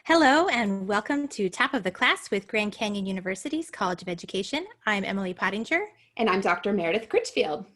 Hello and welcome to Top of the Class with Grand Canyon University's College of Education. I'm Emily Pottinger, And I'm Dr. Meredith Critchfield.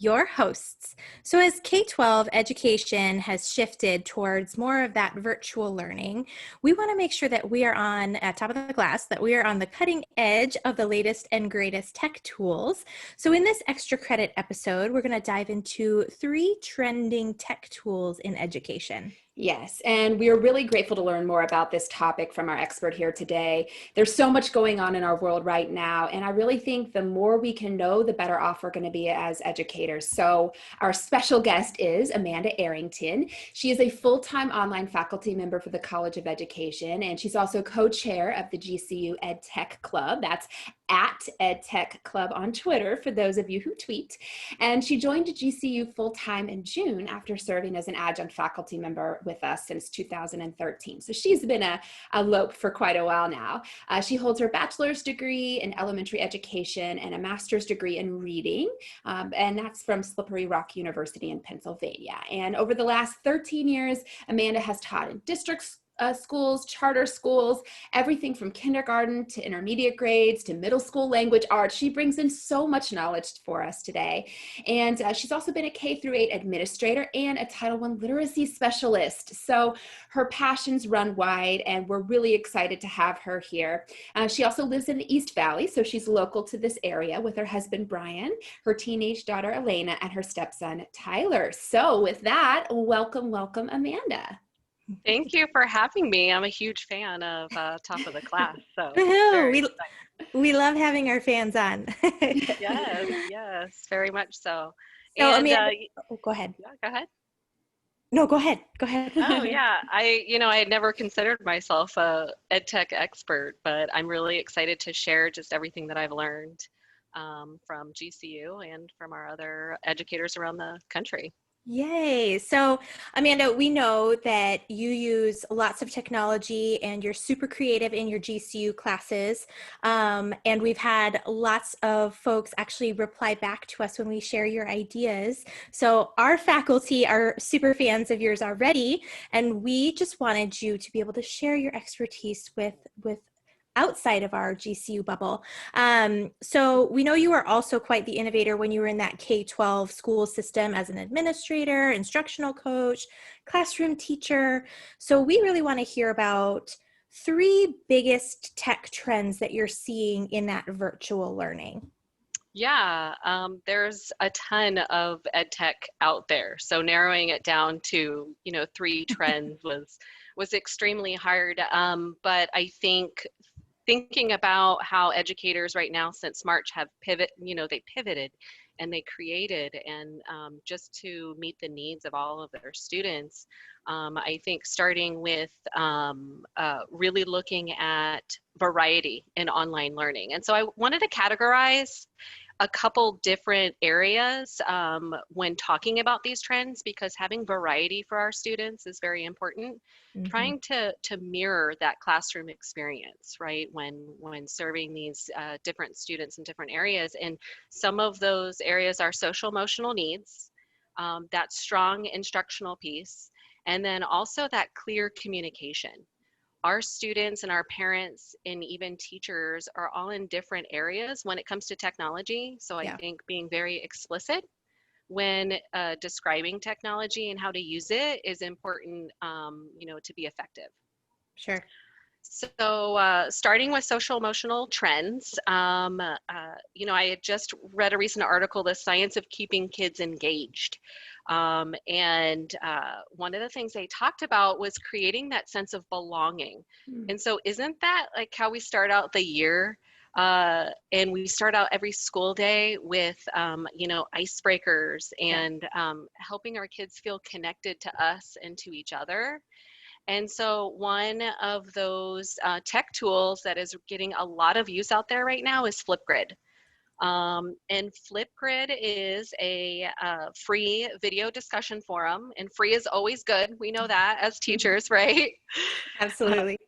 your hosts. So as K-12 education has shifted towards more of that virtual learning, we want to make sure that we are at top of the class, that we are on the cutting edge of the latest and greatest tech tools. So in this extra credit episode, we're going to dive into 3 trending tech tools in education. Yes, and we are really grateful to learn more about this topic from our expert here today. There's so much going on in our world right now, and I really think the more we can know, the better off we're going to be as educators. So our special guest is Amanda Arrington. She is a full-time online faculty member for the College of Education, and she's also co-chair of the GCU EdTech Club. That's at EdTech Club on Twitter for those of you who tweet. And she joined GCU full-time in June after serving as an adjunct faculty member with us since 2013. So she's been a LOPE for quite a while now. She holds her bachelor's degree in elementary education and a master's degree in reading, and that's from Slippery Rock University in Pennsylvania. And over the last 13 years, Amanda has taught in districts, schools, charter schools, everything from kindergarten to intermediate grades to middle school language arts. She brings in so much knowledge for us today. And she's also been a K-8 administrator and a Title I literacy specialist. So her passions run wide, and we're really excited to have her here. She also lives in the East Valley, so she's local to this area with her husband, Brian, her teenage daughter, Elena, and her stepson, Tyler. So with that, welcome, Amanda. Thank you for having me. I'm a huge fan of Top of the Class. So we love having our fans on. yes, very much so. So, And Amanda, go ahead. yeah, go ahead. No, go ahead. Go ahead. Oh yeah, I had never considered myself a ed tech expert, but I'm really excited to share just everything that I've learned from GCU and from our other educators around the country. Yay. So, Amanda, we know that you use lots of technology and you're super creative in your GCU classes. And we've had lots of folks actually reply back to us when we share your ideas. So our faculty are super fans of yours already, and we just wanted you to be able to share your expertise with outside of our GCU bubble. So we know you are also quite the innovator when you were in that K-12 school system as an administrator, instructional coach, classroom teacher. So we really want to hear about 3 biggest tech trends that you're seeing in that virtual learning. Yeah, there's a ton of ed tech out there. So narrowing it down to 3 trends was extremely hard. But I think thinking about how educators right now since March have they pivoted and they created, and just to meet the needs of all of their students, I think starting with really looking at variety in online learning. And so I wanted to categorize a couple different areas when talking about these trends, because having variety for our students is very important. Mm-hmm. Trying to mirror that classroom experience, right, when serving these different students in different areas. And some of those areas are social emotional needs, that strong instructional piece, and then also that clear communication. Our students and our parents and even teachers are all in different areas when it comes to technology. So I think being very explicit when describing technology and how to use it is important, to be effective. Sure. So starting with social emotional trends, I had just read a recent article, The Science of Keeping Kids Engaged. And one of the things they talked about was creating that sense of belonging. And so isn't that like how we start out the year? And we start out every school day with, icebreakers and helping our kids feel connected to us and to each other. And so one of those tech tools that is getting a lot of use out there right now is Flipgrid. And Flipgrid is a free video discussion forum, and free is always good. We know that as teachers, right? Absolutely.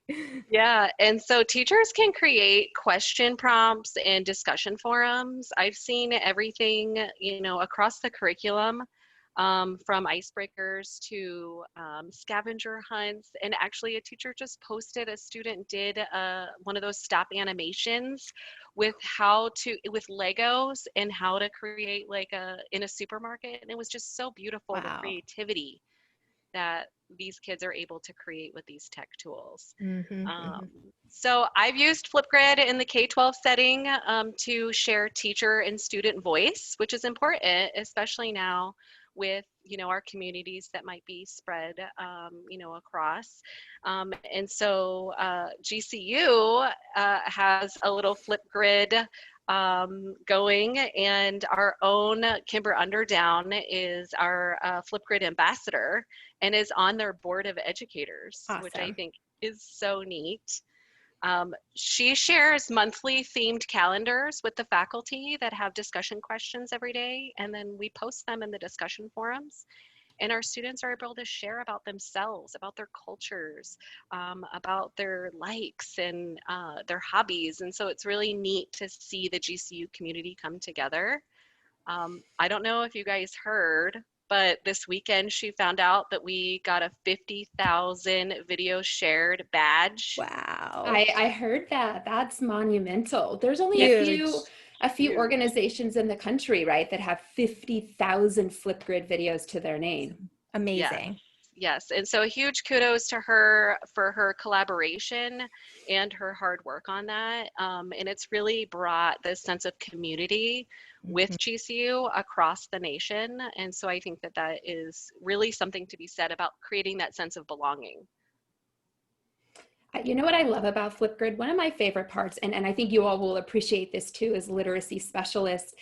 Yeah, and so teachers can create question prompts and discussion forums. I've seen everything, across the curriculum. from icebreakers to scavenger hunts. And actually a teacher just posted, a student did one of those stop animations with with Legos and how to create like in a supermarket. And it was just so beautiful, the Wow. creativity that these kids are able to create with these tech tools. So I've used Flipgrid in the K-12 setting to share teacher and student voice, which is important, especially now with our communities that might be spread across. And so GCU has a little Flipgrid going, and our own Kimber Underdown is our Flipgrid ambassador and is on their board of educators, which I Awesome. think is so neat. She shares monthly themed calendars with the faculty that have discussion questions every day, and then we post them in the discussion forums. And our students are able to share about themselves, about their cultures, about their likes and their hobbies. And so it's really neat to see the GCU community come together. I don't know if you guys heard, but this weekend she found out that we got a 50,000 video shared badge. Wow. I heard that. That's monumental. There's only Huge. a few Huge. organizations in the country, right, that have 50,000 Flipgrid videos to their name. Amazing. Yes, and so a huge kudos to her for her collaboration and her hard work on that. And it's really brought this sense of community with GCU across the nation. And so I think that that is really something to be said about creating that sense of belonging. You know what I love about Flipgrid? One of my favorite parts, and I think you all will appreciate this too as literacy specialists,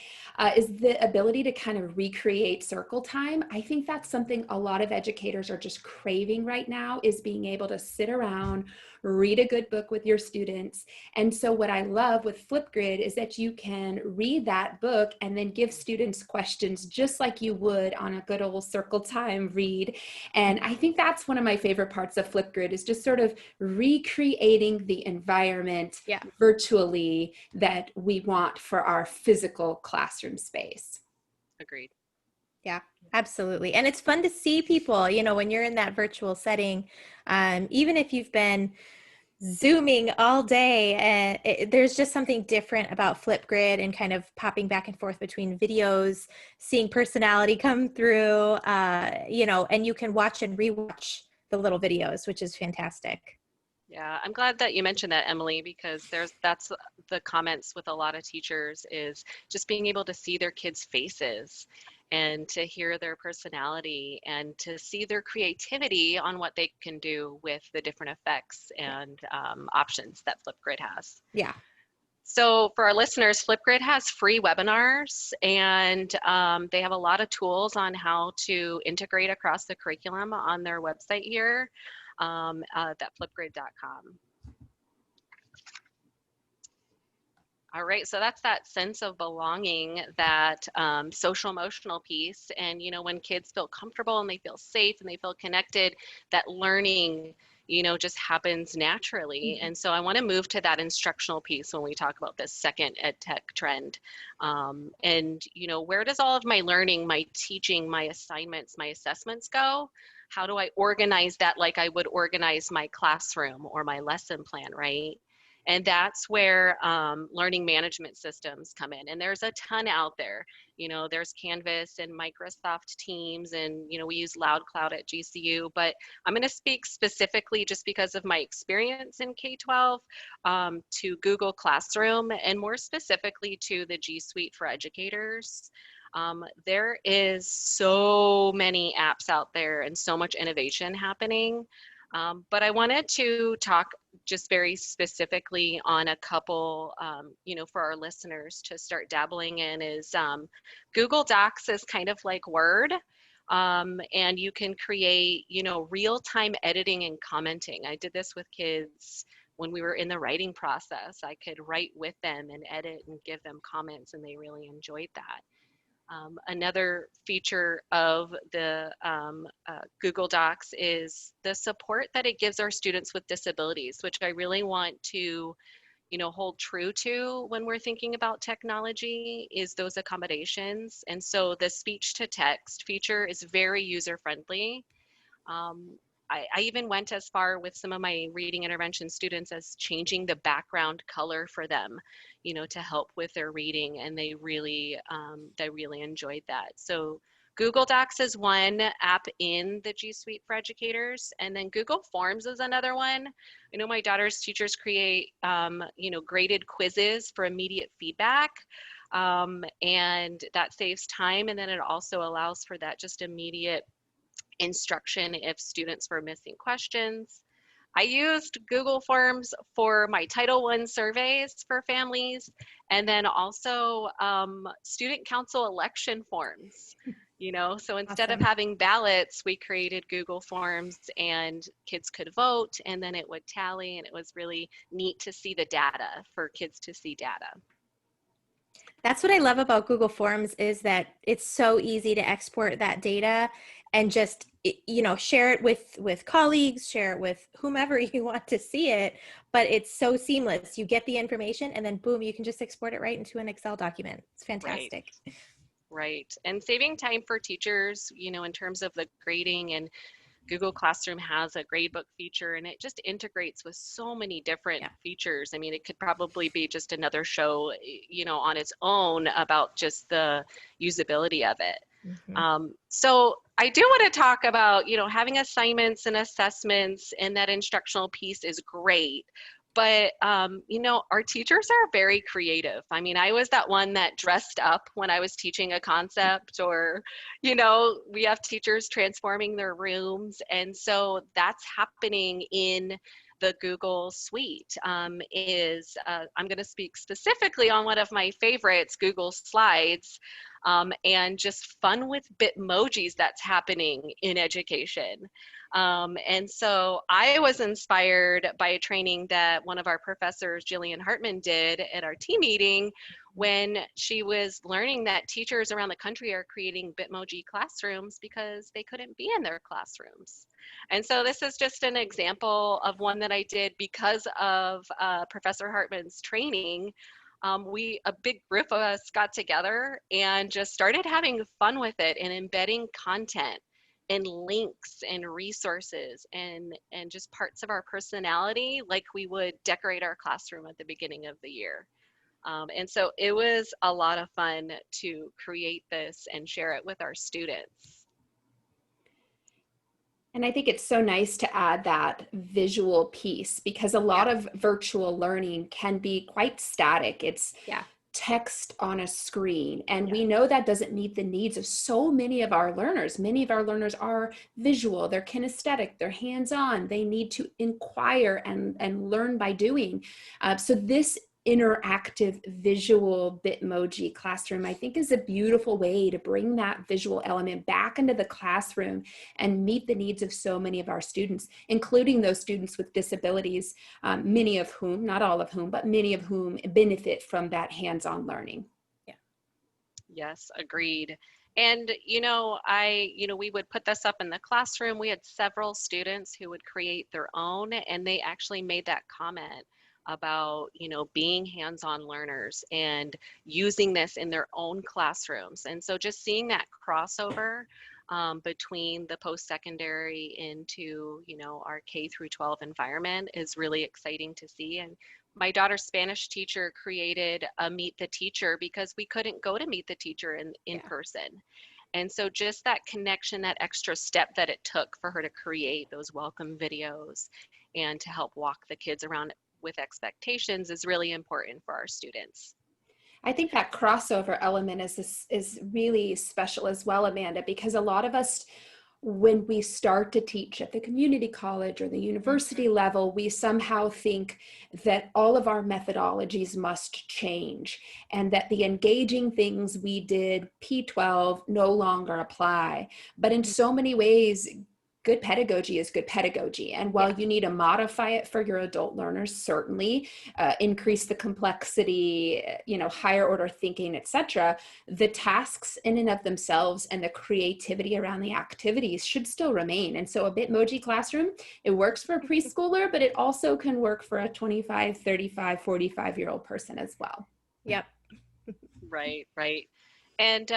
is the ability to kind of recreate circle time. I think that's something a lot of educators are just craving right now, is being able to sit around, read a good book with your students. And so what I love with Flipgrid is that you can read that book and then give students questions just like you would on a good old circle time read. And I think that's one of my favorite parts of Flipgrid, is just sort of recreating the environment virtually that we want for our physical classroom space. Agreed. Yeah, absolutely. And it's fun to see people, when you're in that virtual setting, even if you've been Zooming all day, and there's just something different about Flipgrid and kind of popping back and forth between videos, seeing personality come through, and you can watch and rewatch the little videos, which is fantastic. Yeah, I'm glad that you mentioned that, Emily, because that's the comments with a lot of teachers, is just being able to see their kids' faces and to hear their personality and to see their creativity on what they can do with the different effects and options that Flipgrid has. Yeah. So for our listeners, Flipgrid has free webinars, and they have a lot of tools on how to integrate across the curriculum on their website here. At flipgrid.com. All right, so that's that sense of belonging, that social emotional piece. And, when kids feel comfortable and they feel safe and they feel connected, that learning, just happens naturally. And so I want to move to that instructional piece when we talk about this second ed tech trend. And, where does all of my learning, my teaching, my assignments, my assessments go? How do I organize that like I would organize my classroom or my lesson plan, right? And that's where learning management systems come in. And there's a ton out there. There's Canvas and Microsoft Teams, and, we use LoudCloud at GCU. But I'm going to speak specifically, just because of my experience in K-12, to Google Classroom, and more specifically to the G Suite for Educators. There is so many apps out there and so much innovation happening. But I wanted to talk just very specifically on a couple, for our listeners to start dabbling in, is Google Docs is kind of like Word. And you can create, real-time editing and commenting. I did this with kids when we were in the writing process. I could write with them and edit and give them comments, and they really enjoyed that. Another feature of the Google Docs is the support that it gives our students with disabilities, which I really want to, hold true to when we're thinking about technology is those accommodations. And so the speech to text feature is very user friendly. Um, I even went as far with some of my reading intervention students as changing the background color for them, to help with their reading, and they really enjoyed that. So Google Docs is one app in the G Suite for educators, and then Google Forms is another one. I know my daughter's teachers create, graded quizzes for immediate feedback, and that saves time, and then it also allows for that just immediate instruction if students were missing questions. I used Google Forms for my Title I surveys for families, and then also student council election forms. So instead of Awesome. having ballots, we created Google Forms, and kids could vote, and then it would tally, and it was really neat to see the data, for kids to see data. That's what I love about Google Forms, is that it's so easy to export that data and just, share it with colleagues, share it with whomever you want to see it, but it's so seamless. You get the information and then boom, you can just export it right into an Excel document. It's fantastic. Right. And saving time for teachers, in terms of the grading, and Google Classroom has a gradebook feature, and it just integrates with so many different features. I mean, it could probably be just another show, on its own about just the usability of it. So I do want to talk about, having assignments and assessments, and that instructional piece is great. But, our teachers are very creative. I mean, I was that one that dressed up when I was teaching a concept, or, we have teachers transforming their rooms. And so that's happening in the Google Suite. I'm going to speak specifically on one of my favorites, Google Slides, and just fun with Bitmojis that's happening in education. And so I was inspired by a training that one of our professors, Jillian Hartman, did at our team meeting, when she was learning that teachers around the country are creating Bitmoji classrooms because they couldn't be in their classrooms. And so this is just an example of one that I did because of Professor Hartman's training. A big group of us got together and just started having fun with it, and embedding content and links and resources and just parts of our personality, like we would decorate our classroom at the beginning of the year. And so it was a lot of fun to create this and share it with our students. And I think it's so nice to add that visual piece, because a lot of virtual learning can be quite static. It's text on a screen. And we know that doesn't meet the needs of so many of our learners. Many of our learners are visual, they're kinesthetic, they're hands-on, they need to inquire and learn by doing. So this interactive visual Bitmoji classroom, I think, is a beautiful way to bring that visual element back into the classroom and meet the needs of so many of our students, including those students with disabilities, many of whom, not all of whom, but many of whom benefit from that hands-on learning. Yes, agreed. And, we would put this up in the classroom. We had several students who would create their own, and they actually made that comment about, being hands-on learners and using this in their own classrooms. And so just seeing that crossover between the post-secondary into, our K through 12 environment is really exciting to see. And my daughter's Spanish teacher created a Meet the Teacher because we couldn't go to Meet the Teacher in person. And so just that connection, that extra step that it took for her to create those welcome videos and to help walk the kids around with expectations is really important for our students. I think that crossover element is really special as well, Amanda, because a lot of us, when we start to teach at the community college or the university level, we somehow think that all of our methodologies must change and that the engaging things we did P12 no longer apply. But in so many ways, good pedagogy is good pedagogy. And while you need to modify it for your adult learners, certainly increase the complexity, higher order thinking, etc., the tasks in and of themselves and the creativity around the activities should still remain. And so a Bitmoji classroom, it works for a preschooler, but it also can work for a 25, 35, 45-year-old person as well. Yep. Right, right. And,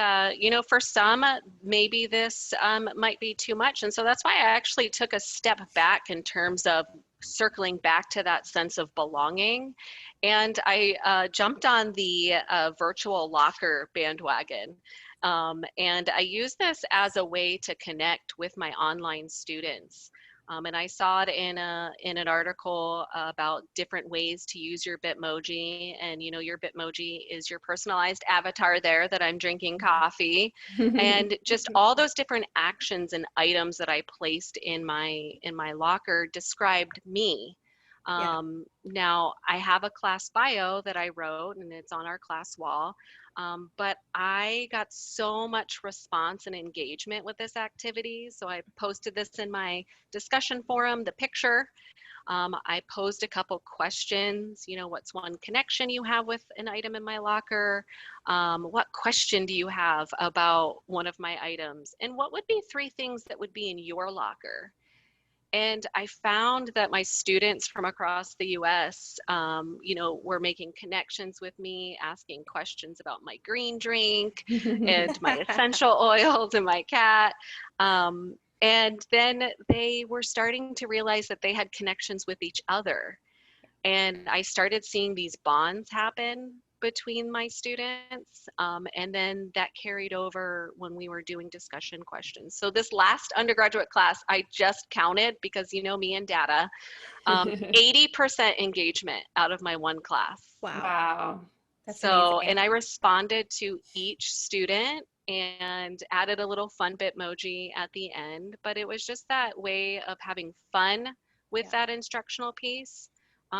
for some, maybe this might be too much. And so that's why I actually took a step back in terms of circling back to that sense of belonging. And I jumped on the virtual locker bandwagon. And I use this as a way to connect with my online students. And I saw it in an article about different ways to use your Bitmoji. And, your Bitmoji is your personalized avatar there that I'm drinking coffee. And just all those different actions and items that I placed in my locker described me. Now, I have a class bio that I wrote, and it's on our class wall. But I got so much response and engagement with this activity. So I posted this in my discussion forum, the picture. I posed a couple questions, what's one connection you have with an item in my locker? What question do you have about one of my items? And what would be 3 things that would be in your locker? And I found that my students from across the US, were making connections with me, asking questions about my green drink and my essential oils and my cat. And then they were starting to realize that they had connections with each other. And I started seeing these bonds happen between my students. And then that carried over when we were doing discussion questions. So this last undergraduate class, I just counted because me and data, 80% engagement out of my one class. Wow. That's so amazing. And I responded to each student and added a little fun Bitmoji at the end, but it was just that way of having fun with that instructional piece.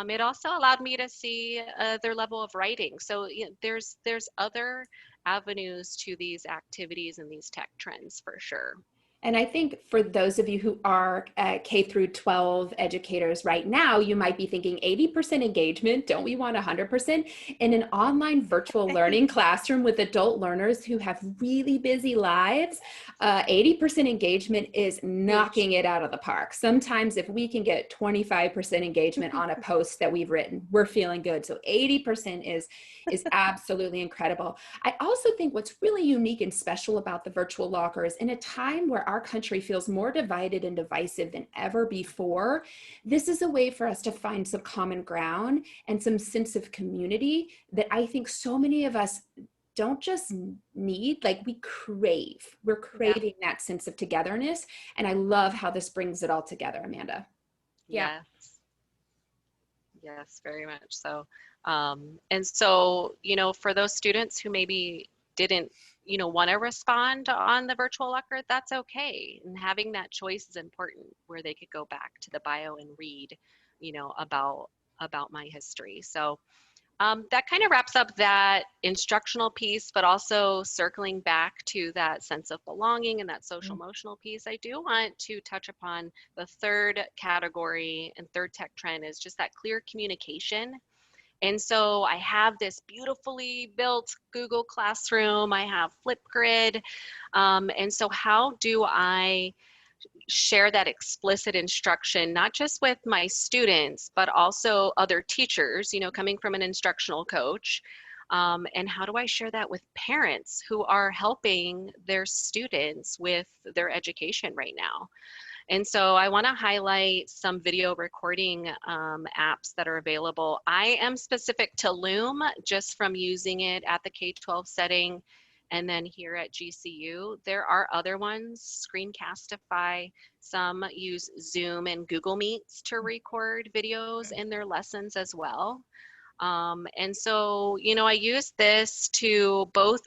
It also allowed me to see their level of writing. So there's other avenues to these activities and these tech trends for sure. And I think for those of you who are K through 12 educators right now, you might be thinking 80% engagement, don't we want 100%? In an online virtual learning classroom with adult learners who have really busy lives, 80% engagement is knocking it out of the park. Sometimes if we can get 25% engagement on a post that we've written, we're feeling good. So 80% is absolutely incredible. I also think what's really unique and special about the virtual lockers in a time where our country feels more divided and divisive than ever before, this is a way for us to find some common ground and some sense of community that I think so many of us don't just need, we crave. We're craving that sense of togetherness. And I love how this brings it all together, Amanda. Yeah. Yes, very much so. And so, for those students who maybe didn't, want to respond on the virtual locker, that's okay. And having that choice is important, where they could go back to the bio and read, about my history. So that kind of wraps up that instructional piece, but also circling back to that sense of belonging and that social emotional piece. I do want to touch upon the third category and third tech trend is just that clear communication. And so I have this beautifully built Google Classroom. I have Flipgrid. And so how do I share that explicit instruction, not just with my students, but also other teachers, coming from an instructional coach? And how do I share that with parents who are helping their students with their education right now? And so I want to highlight some video recording apps that are available. I am specific to Loom just from using it at the K-12 setting and then here at GCU. There are other ones, Screencastify. Some use Zoom and Google Meets to record videos in their lessons as well. And so, I use this to both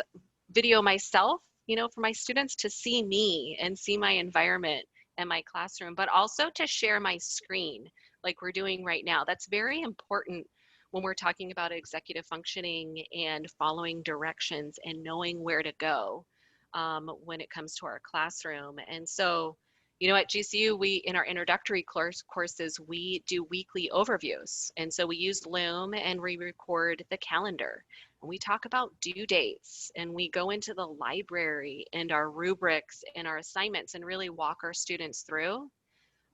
video myself, for my students to see me and see my environment and my classroom, but also to share my screen like we're doing right now. That's very important when we're talking about executive functioning and following directions and knowing where to go when it comes to our classroom. And so, You know, at GCU, we, in our introductory courses, we do weekly overviews. And so we use Loom and we record the calendar. And we talk about due dates and we go into the library and our rubrics and our assignments and really walk our students through.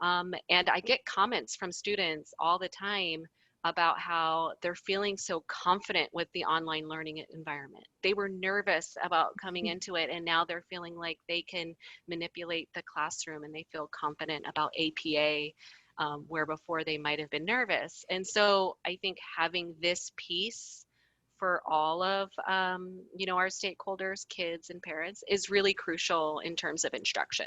And I get comments from students all the time about how they're feeling so confident with the online learning environment. They were nervous about coming into it, and now they're feeling like they can manipulate the classroom and they feel confident about APA, where before they might have been nervous. And so I think having this piece for all of you know, our stakeholders, kids and parents, is really crucial in terms of instruction.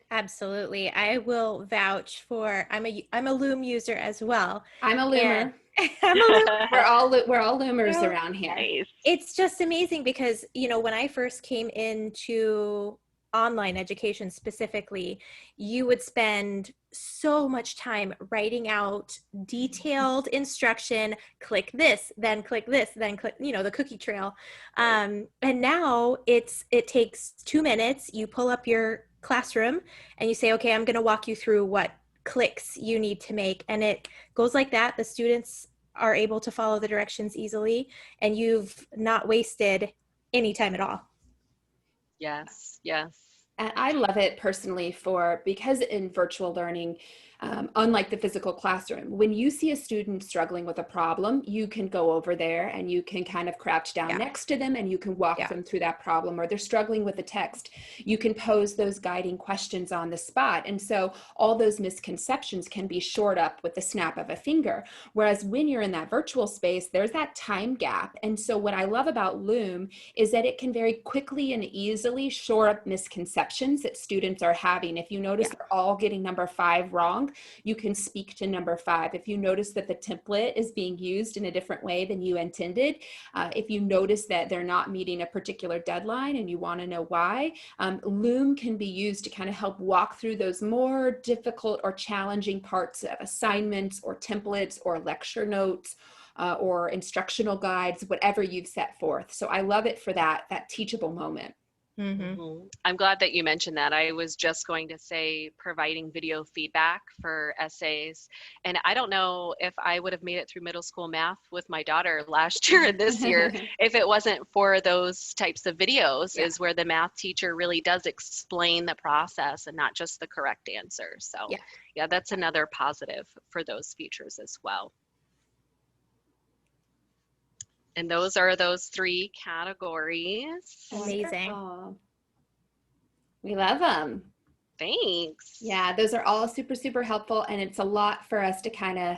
Absolutely. I will vouch for, I'm a Loom user as well. I'm a Loomer. I'm a Loom. We're all Loomers Well, around here. Nice. It's just amazing because, you know, when I first came into online education specifically, you would spend so much time writing out detailed instruction, click this, then click this, then click, you know, the cookie trail. And now it takes 2 minutes. You pull up your classroom and you say, okay, I'm going to walk you through what clicks you need to make. And it goes like that. The students are able to follow the directions easily, and you've not wasted any time at all. Yes, yes. And I love it personally because in virtual learning, unlike the physical classroom, when you see a student struggling with a problem, you can go over there and you can kind of crouch down next to them and you can walk them through that problem. Or they're struggling with a text, you can pose those guiding questions on the spot. And so all those misconceptions can be shored up with the snap of a finger. Whereas when you're in that virtual space, there's that time gap. And so what I love about Loom is that it can very quickly and easily shore up misconceptions that students are having. If you notice they're all getting number 5 wrong, you can speak to number 5. If you notice that the template is being used in a different way than you intended, if you notice that they're not meeting a particular deadline and you want to know why, Loom can be used to kind of help walk through those more difficult or challenging parts of assignments or templates or lecture notes or instructional guides, whatever you've set forth. So I love it for that teachable moment. Mm-hmm. I'm glad that you mentioned that. I was just going to say providing video feedback for essays. And I don't know if I would have made it through middle school math with my daughter last year and this year if it wasn't for those types of videos, is where the math teacher really does explain the process and not just the correct answer. So yeah, that's another positive for those features as well. And those are those 3 categories. Amazing. Wonderful. We love them. Thanks. Yeah, those are all super, super helpful. And it's a lot for us to kind of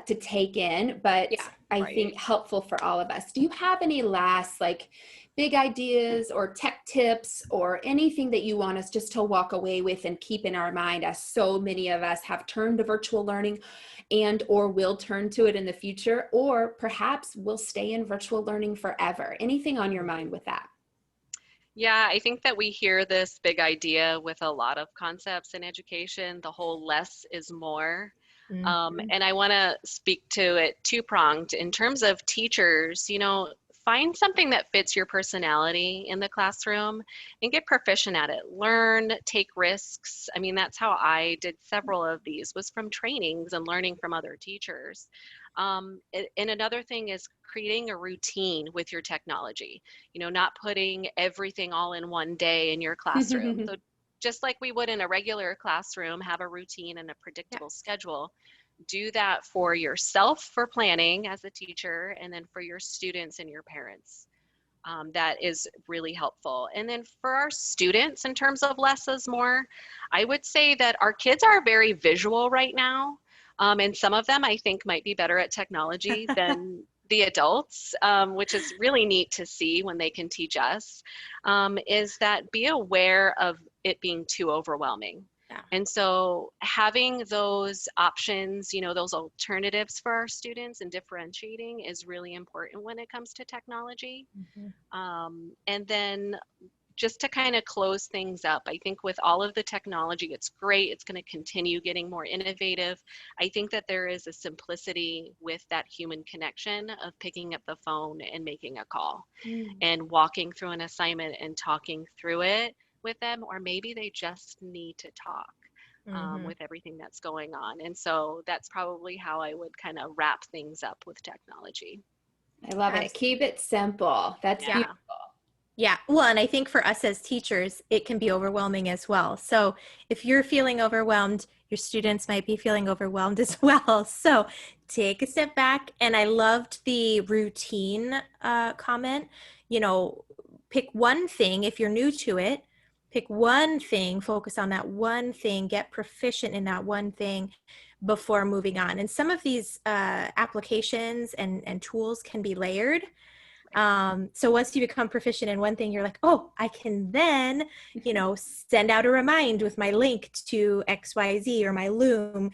to take in, but I think helpful for all of us. Do you have any last big ideas or tech tips or anything that you want us just to walk away with and keep in our mind, as so many of us have turned to virtual learning and or will turn to it in the future, or perhaps will stay in virtual learning forever? Anything on your mind with that? Yeah, I think that we hear this big idea with a lot of concepts in education, the whole less is more. And I want to speak to it 2-pronged. In terms of teachers, you know, find something that fits your personality in the classroom and get proficient at it. Learn, take risks. I mean, that's how I did several of these, was from trainings and learning from other teachers. And another thing is creating a routine with your technology, you know, not putting everything all in one day in your classroom. So just like we would in a regular classroom, have a routine and a predictable schedule. Do that for yourself for planning as a teacher, and then for your students and your parents. That is really helpful. And then for our students, in terms of less is more, I would say that our kids are very visual right now. And some of them I think might be better at technology than the adults, which is really neat to see when they can teach us, is that be aware of it being too overwhelming. And so having those options, you know, those alternatives for our students and differentiating is really important when it comes to technology. And then just to kind of close things up, I think with all of the technology, it's great. It's going to continue getting more innovative. I think that there is a simplicity with that human connection of picking up the phone and making a call and walking through an assignment and talking through it with them, or maybe they just need to talk Mhm. with everything that's going on. And so that's probably how I would kind of wrap things up with technology. I love it. Abs- Keep it simple. That's Yeah. beautiful. Yeah. Well, and I think for us as teachers, it can be overwhelming as well. So if you're feeling overwhelmed, your students might be feeling overwhelmed as well. So take a step back. And I loved the routine comment. You know, pick one thing if you're new to it, pick one thing, focus on that one thing, get proficient in that one thing before moving on. And some of these applications and tools can be layered. So once you become proficient in one thing, you're like, oh, I can then, send out a remind with my link to XYZ or my Loom.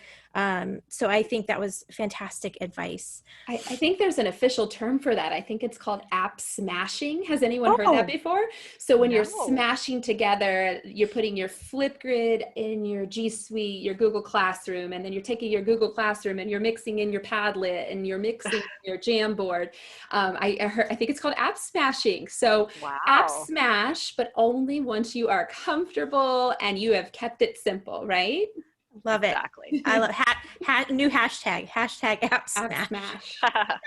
So I think that was fantastic advice. I think there's an official term for that. I think it's called app smashing. Has anyone heard that Oh, before? So when you're No. smashing together, you're putting your Flipgrid in your G Suite, your Google Classroom, and then you're taking your Google Classroom and you're mixing in your Padlet and you're mixing in your Jamboard. I think it's called app smashing. So app Wow. smash, but only once you are comfortable and you have kept it simple, right? love it. Exactly. I love new hashtag app App smash. smash.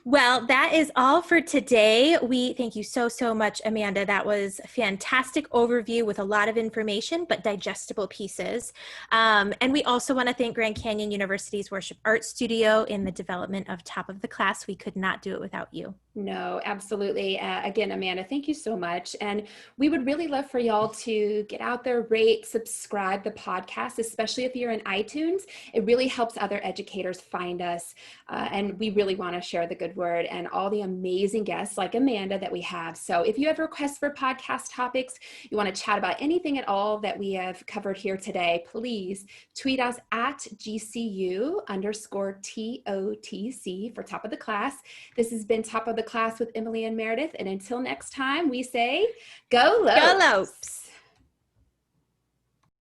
Well, that is all for today. We thank you so, so much, Amanda. That was a fantastic overview with a lot of information, but digestible pieces. And we also want to thank Grand Canyon University's Worship Art Studio in the development of Top of the Class. We could not do it without you. No, absolutely. Again, Amanda, thank you so much. And we would really love for y'all to get out there, rate, subscribe the podcast, especially if you're in iTunes. It really helps other educators find us. And we really want to share the good word and all the amazing guests like Amanda that we have. So if you have requests for podcast topics, you want to chat about anything at all that we have covered here today, please tweet us at GCU_TOTC for Top of the Class. This has been Top of the Class with Emily and Meredith. And until next time, we say, go Lopes! Go Lopes!